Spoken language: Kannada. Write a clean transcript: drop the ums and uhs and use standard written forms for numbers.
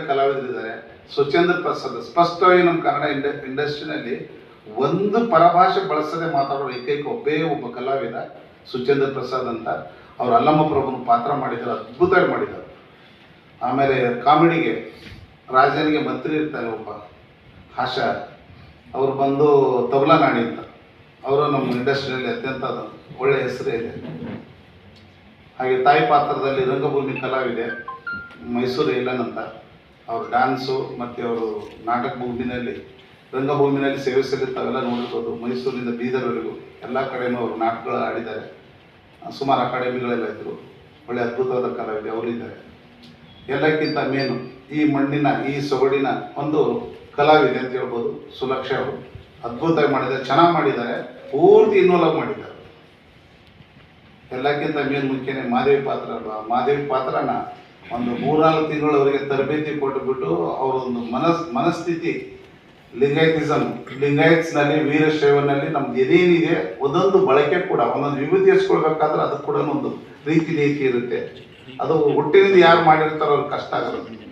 ಕಲಾವಿದರಿದ್ದಾರೆ. ಸುಚೇಂದ್ರ ಪ್ರಸಾದ್ ಸ್ಪಷ್ಟವಾಗಿ ನಮ್ಮ ಕನ್ನಡ ಇಂಡಸ್ಟ್ರಿನಲ್ಲಿ ಒಂದು ಪರಭಾಷೆ ಬಳಸದೆ ಮಾತಾಡೋ ಏಕೈಕ ಒಬ್ಬ ಕಲಾವಿದ ಸುಚೇಂದ್ರ ಪ್ರಸಾದ್ ಅಂತ. ಅವರು ಅಲ್ಲಮ್ಮ ಪ್ರಭುನ ಪಾತ್ರ ಮಾಡಿದ್ದಾರೆ, ಅದ್ಭುತವಾಗಿ ಮಾಡಿದ್ದಾರೆ. ಆಮೇಲೆ ಕಾಮಿಡಿಗೆ ರಾಜನಿಗೆ ಮಂತ್ರಿ ಇರ್ತಾರೆ ಒಬ್ಬ ಆಶಾ, ಅವರು ಬಂದು ತಬಲಾ ನಾಡಿ ಅಂತ. ಅವರು ನಮ್ಮ ಇಂಡಸ್ಟ್ರಿಯಲ್ಲಿ ಅತ್ಯಂತ ಒಳ್ಳೆಯ ಹೆಸರೇ ಇದೆ. ಹಾಗೆ ತಾಯಿ ಪಾತ್ರದಲ್ಲಿ ರಂಗಭೂಮಿ ಕಲಾವಿದೆ ಮೈಸೂರು ಇಲ್ಲನ್ ಅಂತ. ಅವರು ಡ್ಯಾನ್ಸು ಮತ್ತು ಅವರು ನಾಟಕ ಭೂಮಿನಲ್ಲಿ ರಂಗಭೂಮಿನಲ್ಲಿ ಸೇವೆ ಸಲ್ಲಿರ್ತಾವೆಲ್ಲ ನೋಡಿರ್ಬೋದು. ಮೈಸೂರಿನಿಂದ ಬೀದರ್ವರೆಗೂ ಎಲ್ಲ ಕಡೆಯೂ ಅವರು ನಾಟಕಗಳು ಆಡಿದ್ದಾರೆ. ಸುಮಾರು ಅಕಾಡೆಮಿಗಳೆಲ್ಲ ಇದ್ದರು. ಒಳ್ಳೆ ಅದ್ಭುತವಾದ ಕಲಾವಿದೆ ಅವರಿದ್ದಾರೆ. ಎಲ್ಲಕ್ಕಿಂತ ಮೇನು ಈ ಮಣ್ಣಿನ ಈ ಸೊಗಡಿನ ಒಂದು ಕಲಾವಿದೆ ಅಂತ ಹೇಳ್ಬೋದು ಸುಲಕ್ಷ. ಅವರು ಅದ್ಭುತವಾಗಿ ಮಾಡಿದ್ದಾರೆ, ಚೆನ್ನಾಗಿ ಮಾಡಿದ್ದಾರೆ, ಪೂರ್ತಿ ಇನ್ವಾಲ್ವ್ ಮಾಡಿದ್ದಾರೆ. ಎಲ್ಲಕ್ಕಿಂತ ಮೇನ್ ಮುಖ್ಯನೇ ಮಾದೇವಿ ಪಾತ್ರ ಅಲ್ವಾ. ಮಾದೇವಿ ಪಾತ್ರನ ಒಂದು 3-4 ತಿಂಗಳವರೆಗೆ ತರಬೇತಿ ಕೊಟ್ಟುಬಿಟ್ಟು ಅವರೊಂದು ಮನಸ್ಥಿತಿ ಲಿಂಗಾಯತ್ಸ್ನಲ್ಲಿ ವೀರಶೈವನಲ್ಲಿ ನಮ್ದು ಏನೇನಿದೆ ಒಂದೊಂದು ಬಳಕೆ ಕೂಡ ಒಂದೊಂದು ವಿಭೂತಿಸ್ಕೊಳ್ಬೇಕಾದ್ರೆ ಅದಕ್ಕೆ ಕೂಡ ಒಂದು ರೀತಿ ಇರುತ್ತೆ. ಅದು ಹುಟ್ಟಿನಿಂದ ಯಾರು ಮಾಡಿರ್ತಾರೋ ಅವ್ರಿಗೆ ಕಷ್ಟ ಆಗುತ್ತೆ.